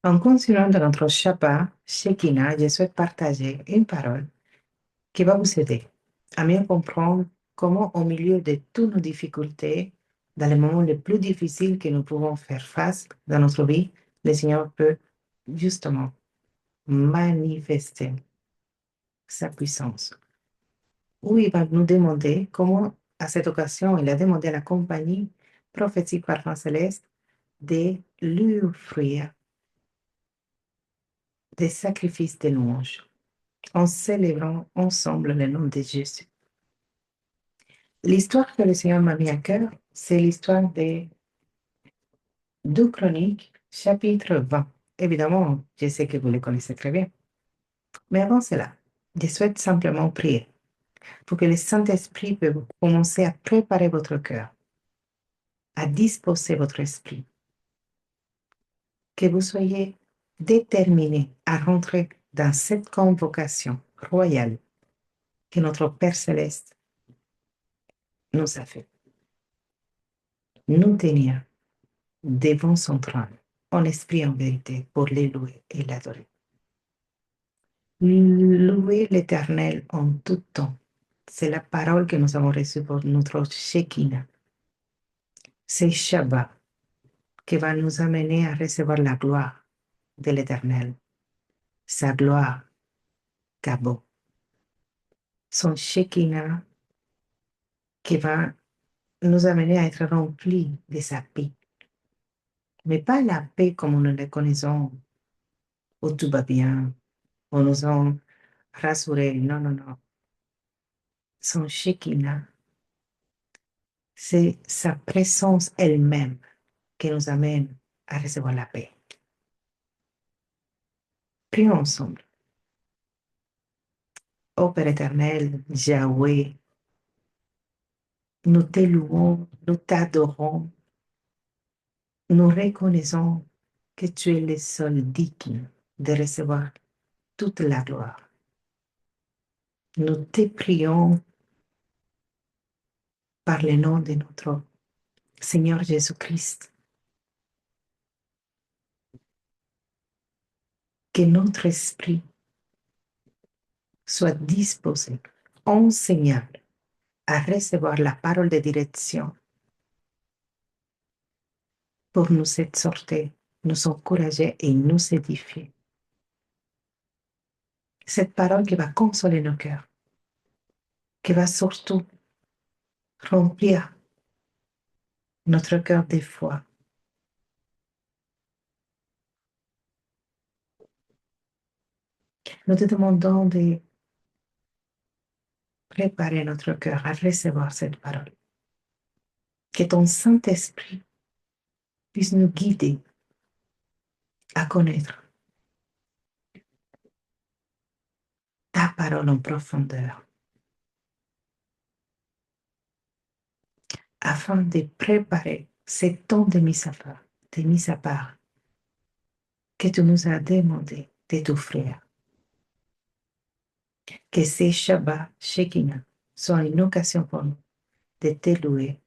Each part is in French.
En continuant dans notre Shabbat, Shekinah, je souhaite partager une parole qui va vous aider à mieux comprendre comment, au milieu de toutes nos difficultés, dans les moments les plus difficiles que nous pouvons faire face dans notre vie, le Seigneur peut justement manifester sa puissance. Ou il va nous demander comment, à cette occasion, il a demandé à la compagnie prophétique Parfum Céleste de lui offrir des sacrifices de louange en célébrant ensemble le nom de Jésus. L'histoire que le Seigneur m'a mis à cœur, c'est l'histoire de 2 Chroniques, chapitre 20. Évidemment, je sais que vous le connaissez très bien. Mais avant cela, je souhaite simplement prier pour que le Saint-Esprit puisse commencer à préparer votre cœur, à disposer votre esprit, que vous soyez déterminés à rentrer dans cette convocation royale que notre Père céleste nous a fait. Nous tenir devant son trône, en esprit et en vérité, pour les louer et l'adorer. Louer l'Éternel en tout temps. C'est la parole que nous avons reçue pour notre Shekinah. C'est Shabbat qui va nous amener à recevoir la gloire de l'Éternel, sa gloire, Kabo, son Shekinah qui va nous amener à être remplis de sa paix. Mais pas la paix comme nous la connaissons, où tout va bien, où nous sommes rassurés. Non, non, non. Son Shekinah, c'est sa présence elle-même qui nous amène à recevoir la paix. Prions ensemble. Ô Père éternel, Yahweh, nous te louons, nous t'adorons, nous reconnaissons que tu es le seul digne de recevoir toute la gloire. Nous te prions par le nom de notre Seigneur Jésus-Christ, que notre esprit soit disposé, enseignable, à recevoir la parole de direction pour nous exhorter, nous encourager et nous édifier. Cette parole qui va consoler nos cœurs, qui va surtout remplir notre cœur de foi. Nous te demandons de préparer notre cœur à recevoir cette parole. Que ton Saint-Esprit puisse nous guider à connaître ta parole en profondeur, afin de préparer ce temps de mise à part que tu nous as demandé de t'offrir. Que ces Shabbat Shekinah soient une occasion pour nous de te louer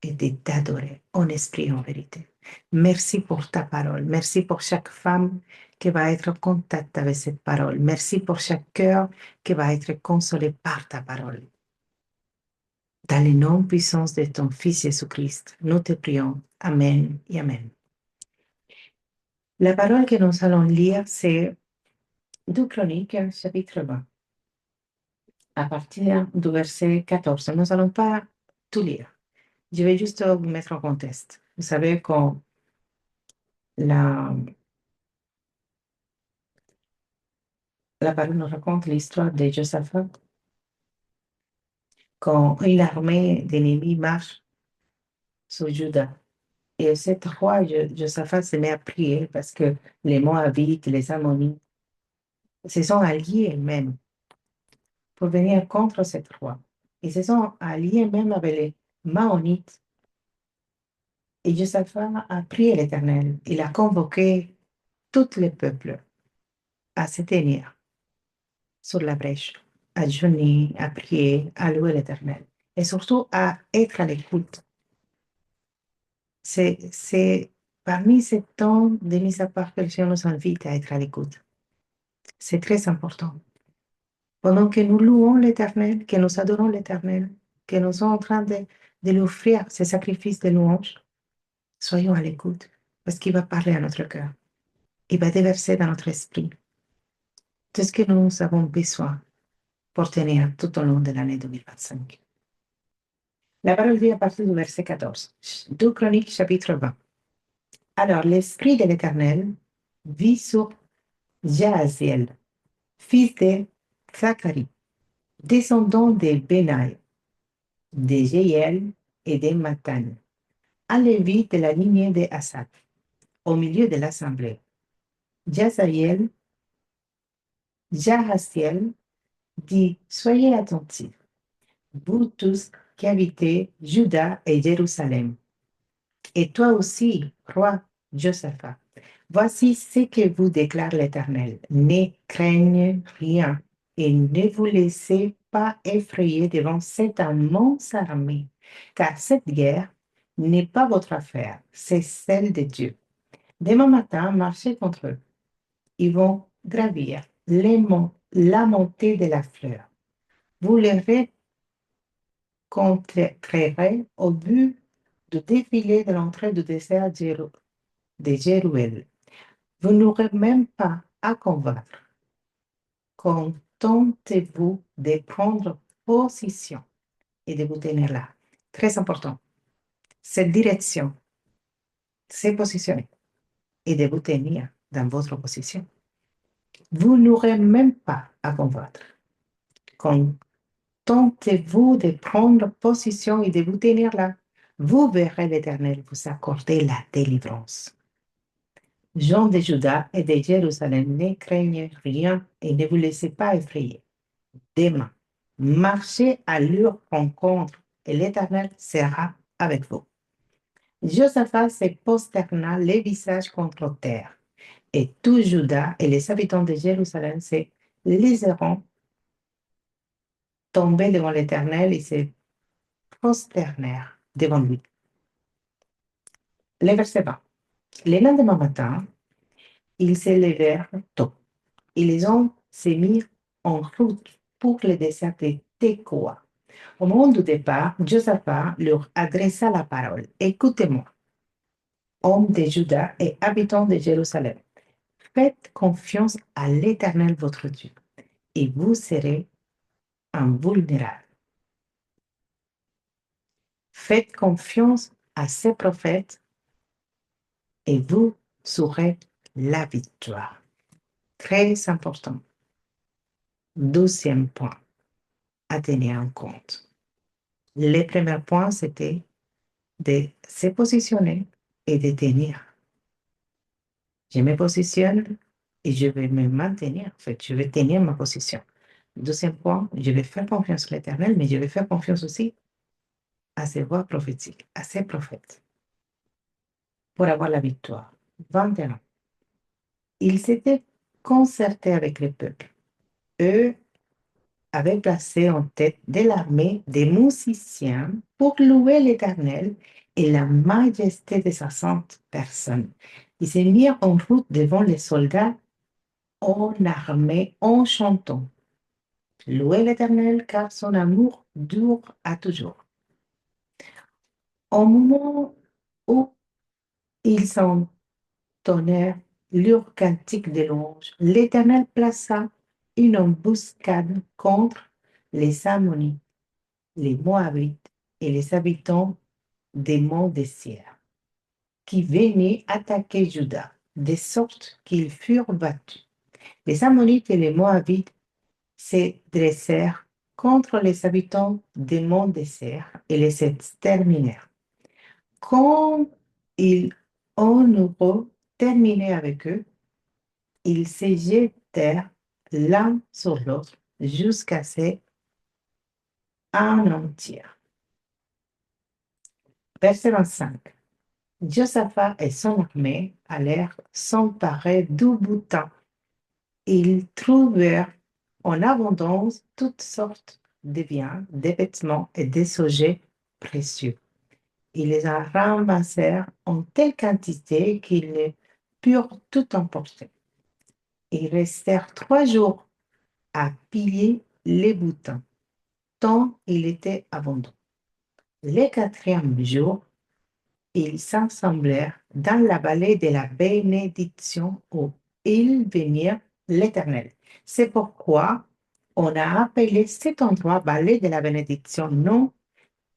et de t'adorer en esprit et en vérité. Merci pour ta parole. Merci pour chaque femme qui va être en contact avec cette parole. Merci pour chaque cœur qui va être consolé par ta parole. Dans le nom puissant de ton Fils Jésus-Christ, nous te prions. Amen et Amen. La parole que nous allons lire, c'est 2 Chroniques, chapitre 20, à partir du verset 14. Nous n'allons pas tout lire. Je vais juste vous mettre en contexte. Vous savez, quand la, la parole nous raconte l'histoire de Josaphat, quand une armée d'ennemis marche sur Juda. Et cette roi, Josaphat, se met à prier parce que les Moabites, les Ammonites, se sont alliés même pour venir contre cette roi. Ils se sont alliés même avec les Maonites. Et Josaphat a prié l'Éternel. Il a convoqué tout le peuple à se tenir sur la brèche, à jeûner, à prier, à louer l'Éternel. Et surtout à être à l'écoute. C'est Parmi ces temps de mise à part que le Seigneur nous invite à être à l'écoute, c'est très important. Pendant que nous louons l'Éternel, que nous adorons l'Éternel, que nous sommes en train de lui offrir ces sacrifices de louange, soyons à l'écoute, parce qu'il va parler à notre cœur. Il va déverser dans notre esprit tout ce que nous avons besoin pour tenir tout au long de l'année 2025. La parole dit à partir du verset 14, 2 Chroniques chapitre 20. Alors l'Esprit de l'Éternel vit sur Jahaziel, fils de Zacharie, descendant de Benaï, de Jéhiel et de Mathan, un lévite de la lignée de Asaph, au milieu de l'assemblée. Jahaziel dit, soyez attentifs, vous tous qui habitez Juda et Jérusalem, et toi aussi, roi Josaphat. Voici ce que vous déclare l'Éternel. Ne craignez rien et ne vous laissez pas effrayer devant cette immense armée, car cette guerre n'est pas votre affaire, c'est celle de Dieu. Demain matin, marchez contre eux. Ils vont gravir la montée de la fleur. Vous les rencontrerez au but de défiler de l'entrée du désert de Jéruel. Vous n'aurez même pas à combattre. Contentez-vous de prendre position et de vous tenir là. Très important. Cette direction, c'est positionner et de vous tenir dans votre position. Vous n'aurez même pas à combattre. Contentez-vous de prendre position et de vous tenir là. Vous verrez l'Éternel vous accorder la délivrance. Gens de Juda et de Jérusalem, ne craignez rien et ne vous laissez pas effrayer. Demain, marchez à leur rencontre et l'Éternel sera avec vous. Josaphat se prosterna les visages contre terre, et tout Juda et les habitants de Jérusalem se laisseront tomber devant l'Éternel et se prosternèrent devant lui. Le verset 20. Le lendemain matin, ils se levèrent tôt, et les hommes se mirent en route pour le désert de Tekoa. Au moment du départ, Josaphat leur adressa la parole. Écoutez-moi, hommes de Juda et habitants de Jérusalem. Faites confiance à l'Éternel votre Dieu, et vous serez invulnérables. Faites confiance à ses prophètes, et vous aurez la victoire. Très important. 12e point à tenir en compte. Le premier point, c'était de se positionner et de tenir. Je me positionne et je vais me maintenir. En fait, je vais tenir ma position. Deuxième point, je vais faire confiance à l'Éternel, mais je vais faire confiance aussi à ses voix prophétiques, à ses prophètes, pour avoir la victoire. 21. Ils s'étaient concertés avec le peuple. Eux avaient placé en tête de l'armée des musiciens pour louer l'Éternel et la majesté de sa sainte personne. Ils se mirent en route devant les soldats en armée en chantant. Louez l'Éternel car son amour dure à toujours. Au moment où ils entonnèrent leur cantique de louange, l'Éternel plaça une embuscade contre les Ammonites, les Moabites et les habitants des monts des Sirs, qui venaient attaquer Juda, de sorte qu'ils furent battus. Les Ammonites et les Moabites se dressèrent contre les habitants des monts des Sirs et les exterminèrent. Quand ils en eurent terminé avec eux, ils se jetèrent l'un sur l'autre jusqu'à se anéantir. Verset 25. Josaphat et son armée allèrent s'emparer du boutin. Ils trouvèrent en abondance toutes sortes de biens, de vêtements et des objets précieux. Ils les ramassèrent en telle quantité qu'ils ne purent tout emporter. Ils restèrent 3 jours à piller les boutons, tant il était abondant. Le quatrième jour, ils s'assemblèrent dans la vallée de la bénédiction où ils bénirent l'Éternel. C'est pourquoi on a appelé cet endroit vallée de la bénédiction, nom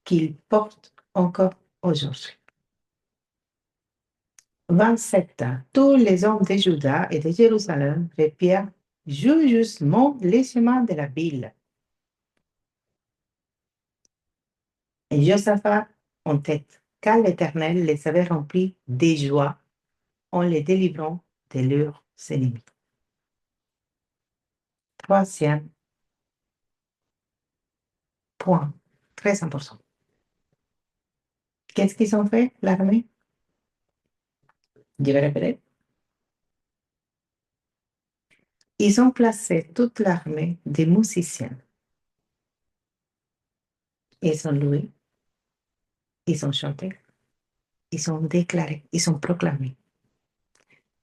qu'il porte encore aujourd'hui. 27. Tous les hommes de Juda et de Jérusalem reprirent joyeusement les chemins de la ville. Et Josaphat en tête, car l'Éternel les avait remplis de joie en les délivrant de leurs ennemis. Troisième point, très important. Qu'est-ce qu'ils ont fait, l'armée? Je vais répéter. Ils ont placé toute l'armée des musiciens. Ils ont loué, ils ont chanté, ils ont déclaré, ils ont proclamé.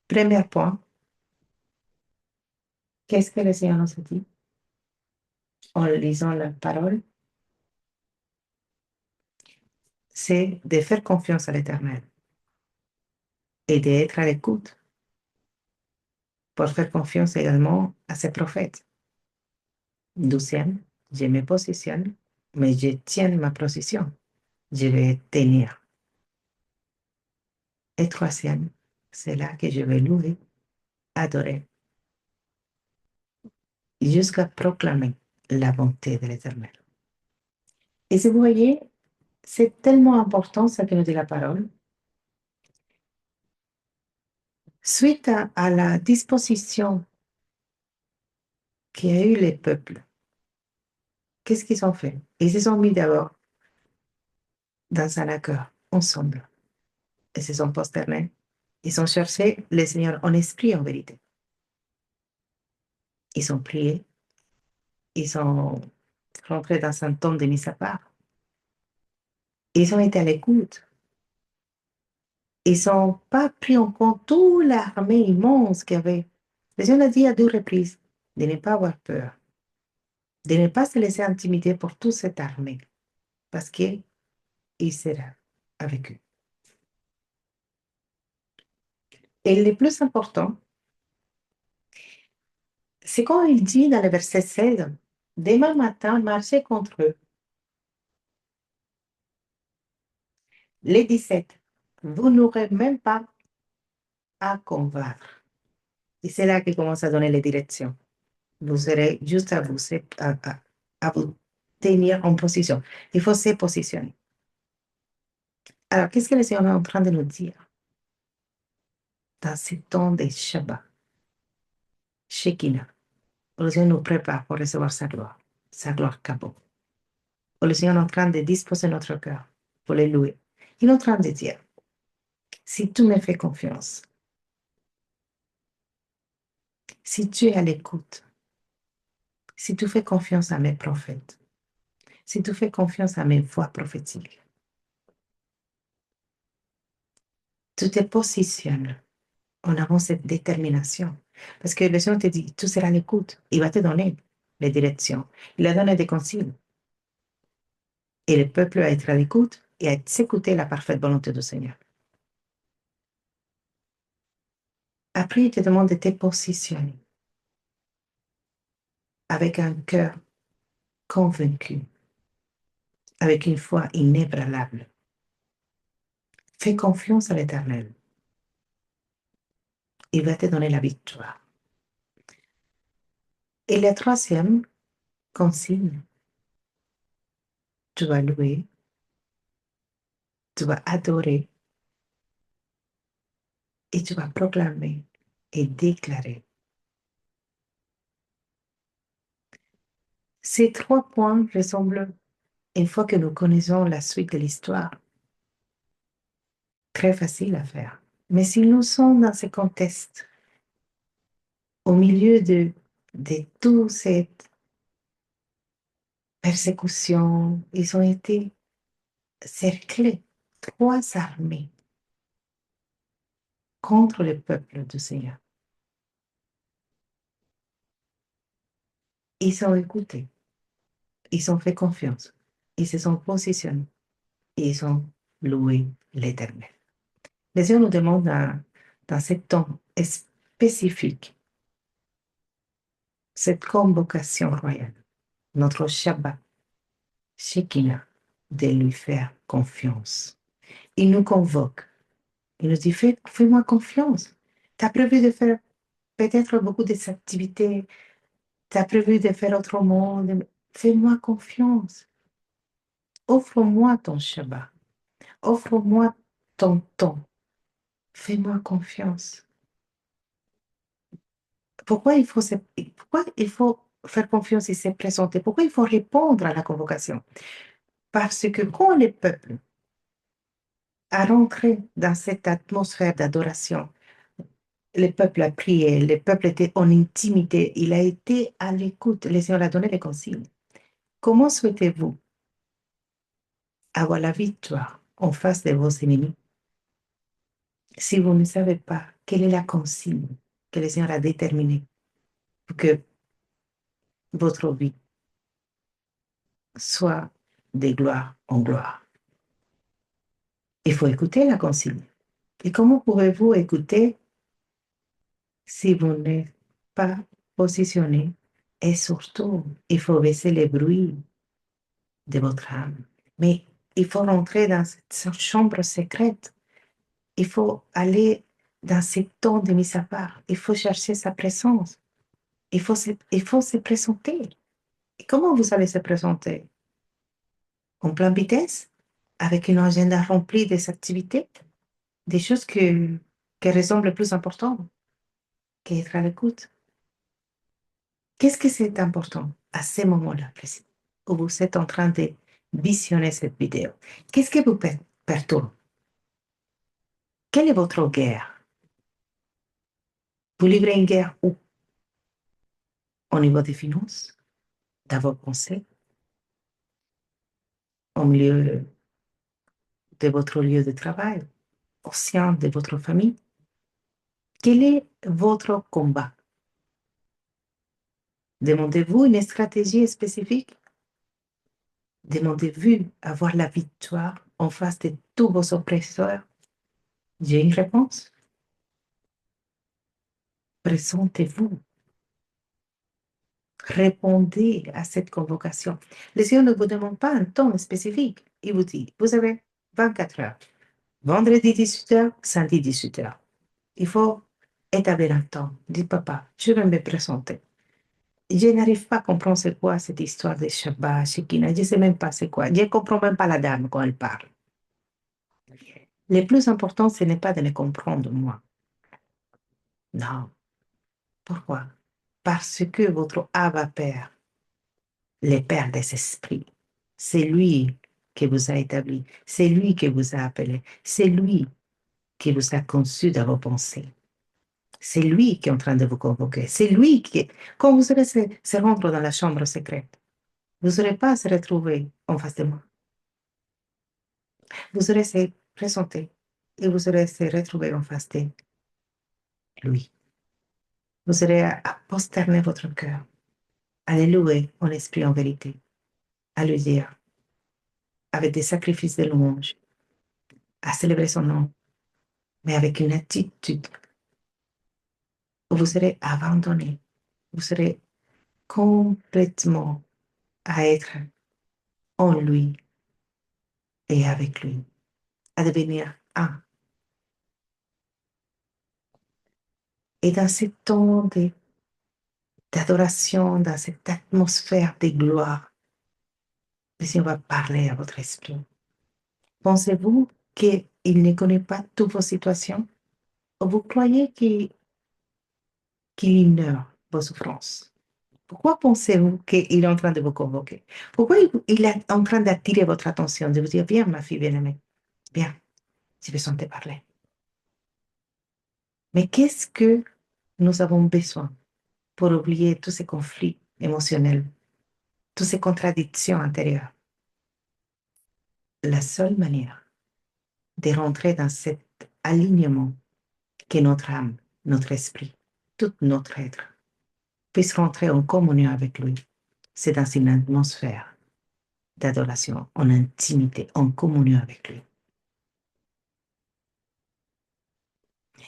Premier point, qu'est-ce que le Seigneur nous a dit en lisant la parole? C'est de faire confiance à l'Éternel et d'être à l'écoute pour faire confiance également à ses prophètes. 12e, je me positionne, mais je tiens ma position. Je vais tenir. Et troisième, c'est là que je vais louer, adorer, jusqu'à proclamer la bonté de l'Éternel. Et si vous voyez, c'est tellement important ce que nous dit la parole. Suite à la disposition qu'a eu les peuples, qu'est-ce qu'ils ont fait? Ils se sont mis d'abord dans un accord, ensemble. Ils se sont prosternés. Ils ont cherché le Seigneur en esprit, en vérité. Ils ont prié. Ils sont rentrés dans un temps de mise à part. Ils ont été à l'écoute. Ils n'ont pas pris en compte toute l'armée immense qu'il y avait. Le Seigneur a dit à 2 reprises de ne pas avoir peur, de ne pas se laisser intimider pour toute cette armée, parce qu'il sera avec eux. Et le plus important, c'est quand il dit dans le verset 16, demain matin, marchez contre eux. Les 17, vous n'aurez même pas à combattre. Et c'est là qu'il commence à donner les directions. Vous aurez juste à à vous tenir en position. Il faut se positionner. Alors, qu'est-ce que le Seigneur est en train de nous dire dans ce temps de Shabbat, Shekinah, où le Seigneur nous prépare pour recevoir sa gloire Kabo, où le Seigneur est en train de disposer notre cœur pour le louer. Il est en train de dire, si tu me fais confiance, si tu es à l'écoute, si tu fais confiance à mes prophètes, si tu fais confiance à mes voix prophétiques, tu te positionnes en avant cette détermination. Parce que le Seigneur te dit, tu seras à l'écoute. Il va te donner les directions. Il a donné des consignes. Et le peuple va être à l'écoute et à s'écouter la parfaite volonté du Seigneur. Après, il te demande de te positionner avec un cœur convaincu, avec une foi inébranlable. Fais confiance à l'Éternel. Il va te donner la victoire. Et la troisième consigne, tu vas louer, tu vas adorer et tu vas proclamer et déclarer. Ces 3 points ressemblent, une fois que nous connaissons la suite de l'histoire, très facile à faire. Mais si nous sommes dans ce contexte, au milieu de toute cette persécution, ils ont été cerclés trois armées contre le peuple du Seigneur. Ils ont écouté, ils ont fait confiance, ils se sont positionnés et ils ont loué l'Éternel. Le Seigneur nous demande dans ce temps spécifique, cette convocation royale, notre Shabbat, Shekinah, de lui faire confiance. Il nous convoque. Il nous dit, fais-moi confiance. Tu as prévu de faire peut-être beaucoup des activités. Tu as prévu de faire autrement. Fais-moi confiance. Offre-moi ton Shabbat. Offre-moi ton temps. Fais-moi confiance. Pourquoi il faut faire confiance et se présenter? Pourquoi il faut répondre à la convocation? Parce que quand le peuple a rentré dans cette atmosphère d'adoration, le peuple a prié, le peuple était en intimité, il a été à l'écoute, le Seigneur a donné les consignes. Comment souhaitez-vous avoir la victoire en face de vos ennemis si vous ne savez pas quelle est la consigne que le Seigneur a déterminée pour que votre vie soit de gloire en gloire? Il faut écouter la consigne. Et comment pouvez-vous écouter si vous n'êtes pas positionné? Et surtout, il faut baisser les bruits de votre âme. Mais il faut rentrer dans cette chambre secrète. Il faut aller dans ces temps de mise à part. Il faut chercher sa présence. Il faut se présenter. Et comment vous allez se présenter? En pleine vitesse? Avec une agenda rempli des activités? Des choses qui ressemblent plus importantes qu'être à l'écoute. Qu'est-ce que c'est important à ce moment-là précis où vous êtes en train de visionner cette vidéo? Qu'est-ce qui vous perturbe? Quelle est votre guerre? Vous livrez une guerre où? Au niveau des finances, dans vos pensées, au milieu de votre lieu de travail, au sein de votre famille. Quel est votre combat? Demandez-vous une stratégie spécifique? Demandez-vous avoir la victoire en face de tous vos oppresseurs? J'ai une réponse. Présentez-vous. Répondez à cette convocation. Le Seigneur ne vous demande pas un temps spécifique. Il vous dit, vous avez 24 heures. Vendredi 18 heures, samedi 18 heures. Il faut établir un temps. Dis, papa, je vais me présenter. Je n'arrive pas à comprendre c'est quoi cette histoire de Shabbat, Shekinah. Je ne sais même pas c'est quoi. Je ne comprends même pas la dame quand elle parle. Le plus important, ce n'est pas de me comprendre, moi. Non. Pourquoi? Parce que votre Abba Père, le Père des esprits, c'est lui qui vous a établi. C'est lui qui vous a appelé. C'est lui qui vous a conçu dans vos pensées. C'est lui qui est en train de vous convoquer. C'est lui qui, quand vous allez se rendre dans la chambre secrète, vous n'aurez pas à se retrouver en face de moi. Vous aurez se présenter et vous aurez se retrouver en face de lui. Vous aurez à prosterner votre cœur, à le louer en esprit, en vérité, à lui dire avec des sacrifices de louange, à célébrer son nom, mais avec une attitude où vous serez abandonné, vous serez complètement à être en lui et avec lui, à devenir un. Et dans ce temps d'adoration, dans cette atmosphère de gloire, le Seigneur va parler à votre esprit. Pensez-vous qu'il ne connaît pas toutes vos situations? Ou vous croyez qu'il ignore vos souffrances? Pourquoi pensez-vous qu'il est en train de vous convoquer? Pourquoi il est en train d'attirer votre attention, de vous dire, viens, ma fille bien-aimée, viens, je besoin de te parler. Mais qu'est-ce que nous avons besoin pour oublier tous ces conflits émotionnels, toutes ces contradictions intérieures? La seule manière, de rentrer dans cet alignement que notre âme, notre esprit, tout notre être puisse rentrer en communion avec lui. C'est dans une atmosphère d'adoration, en intimité, en communion avec lui.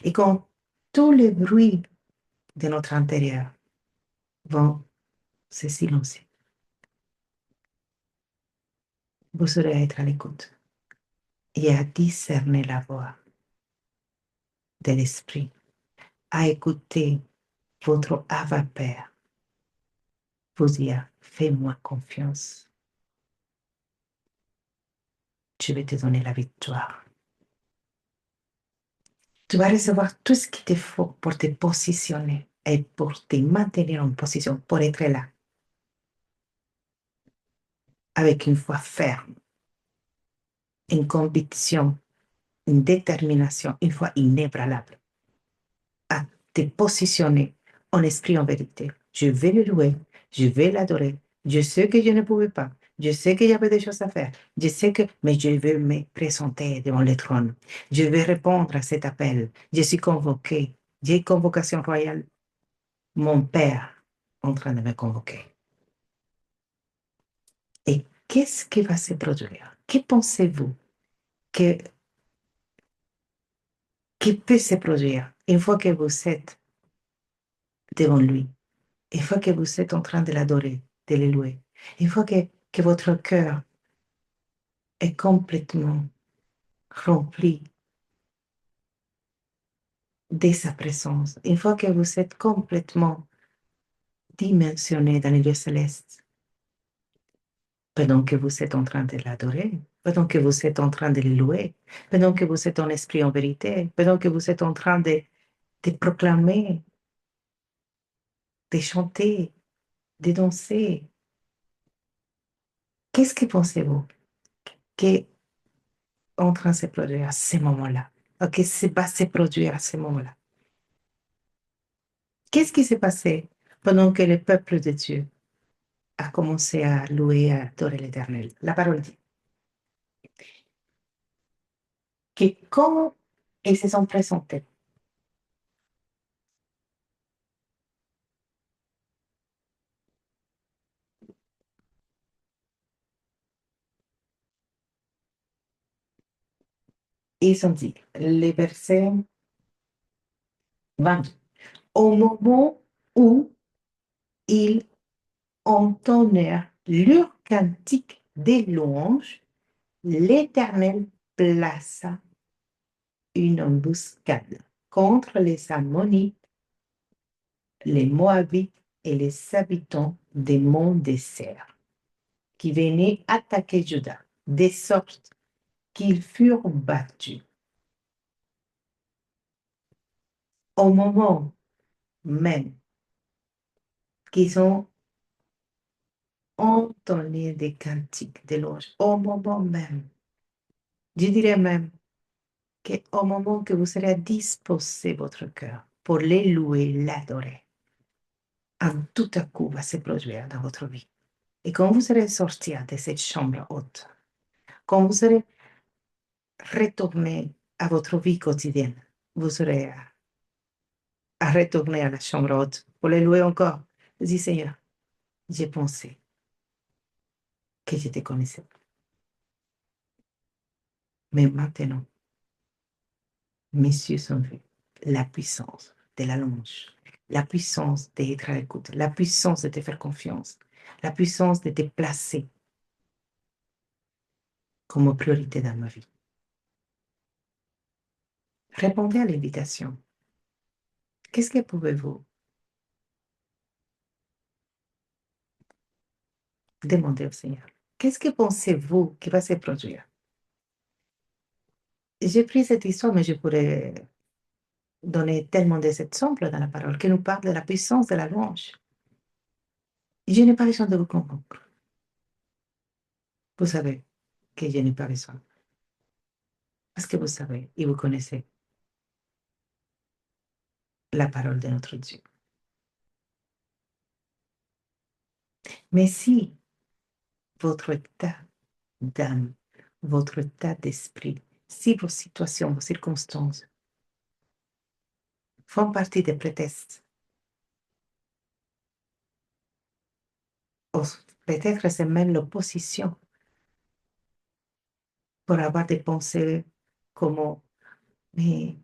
Et quand tous les bruits de notre intérieur vont se silencer, vous saurez être à l'écoute et à discerner la voix de l'esprit, à écouter votre Ava Père vous dire, fais-moi confiance, je vais te donner la victoire. Tu vas recevoir tout ce qu'il te faut pour te positionner et pour te maintenir en position, pour être là, avec une foi ferme, une conviction, une détermination, une foi inébranlable, à te positionner en esprit, en vérité. Je vais le louer, je vais l'adorer. Je sais que je ne pouvais pas. Je sais qu'il y avait des choses à faire. Je sais que, mais je vais me présenter devant le trône. Je vais répondre à cet appel. Je suis convoqué. J'ai une convocation royale. Mon Père en train de me convoquer. Et qu'est-ce qui va se produire? Que pensez-vous que, qui peut se produire une fois que vous êtes devant lui? Une fois que vous êtes en train de l'adorer, de le louer, une fois que votre cœur est complètement rempli de sa présence, une fois que vous êtes complètement dimensionné dans les lieux célestes, pendant que vous êtes en train de l'adorer, pendant que vous êtes en train de le louer, pendant que vous êtes en esprit en vérité, pendant que vous êtes en train de proclamer, de chanter, de danser, qu'est-ce que pensez-vous qui est en train de se produire à ce moment-là? Qu'est-ce qui va se produire à ce moment-là? Qu'est-ce qui s'est passé pendant que le peuple de Dieu a commencé à louer et à adorer l'Éternel? La parole dit que quand ils se sont présentés, ils ont dit, les versets 20, au moment où ils entonnèrent leur cantique des louanges, l'Éternel plaça une embuscade contre les Ammonites, les Moabites et les habitants des monts déserts qui venaient attaquer Juda, de sorte qu'ils furent battus. Au moment même qu'ils ont entonné des cantiques de louange, au moment même, je dirais même qu'au moment que vous serez disposé votre cœur pour les louer, l'adorer, un tout à coup va se produire dans votre vie. Et quand vous serez sorti de cette chambre haute, quand vous serez retourné à votre vie quotidienne, vous serez à retourner à la chambre haute pour les louer encore. Dis Seigneur, j'ai pensé que je te connaissais, mais maintenant, mes yeux sont vus la puissance de la louange, la puissance d'être à l'écoute, la puissance de te faire confiance, la puissance de te placer comme priorité dans ma vie. Répondez à l'invitation. Qu'est-ce que pouvez-vous demander au Seigneur? Qu'est-ce que pensez-vous qui va se produire? J'ai pris cette histoire, mais je pourrais donner tellement d'exemples dans la parole qui nous parle de la puissance de la louange. Je n'ai pas besoin de vous convaincre. Vous savez que je n'ai pas besoin. Parce que vous savez et vous connaissez la parole de notre Dieu. Mais si votre état d'âme, votre état d'esprit Si vos situations, vos circonstances font partie des prétextes, ou peut-être c'est même l'opposition pour avoir des pensées comme, mais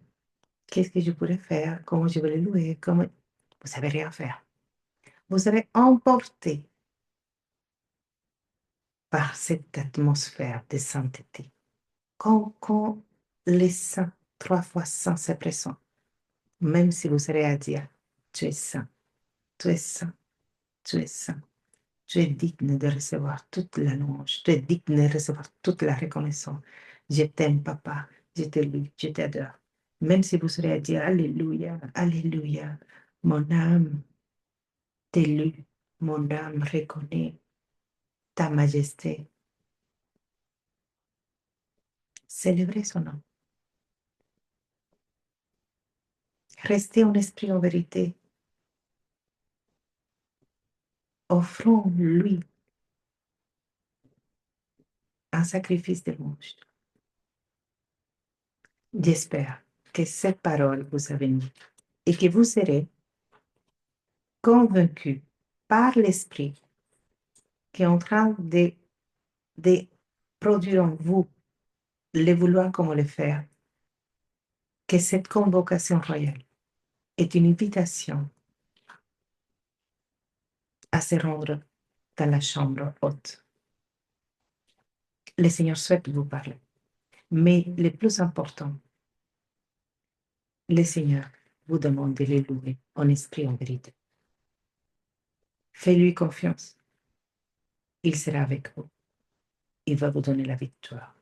qu'est-ce que je pourrais faire? Comment je vais le louer? Comment... Vous savez rien faire. Vous serez emporté par cette atmosphère de sainteté. Quand les saints, 3 fois saints, se présentent, même si vous serez à dire, tu es saint, tu es saint, tu es saint, tu es digne de recevoir toute la louange, tu es digne de recevoir toute la reconnaissance. Je t'aime, papa, je te loue, je t'adore. Même si vous serez à dire, Alléluia, Alléluia, mon âme t'éloue, mon âme reconnaît ta majesté. Célébrez son nom. Restez en esprit en vérité. Offrons-lui un sacrifice de louange. J'espère que cette parole vous a béni et que vous serez convaincus par l'Esprit qui est en train de produire en vous le vouloir comme le faire, que cette convocation royale est une invitation à se rendre dans la chambre haute. Le Seigneur souhaite vous parler. Mais le plus important, le Seigneur vous demande de le louer en esprit et en vérité. Faites-lui confiance. Il sera avec vous. Il va vous donner la victoire.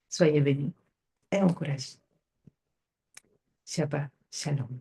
Soyez bénis et encouragés. Shabbat Shalom.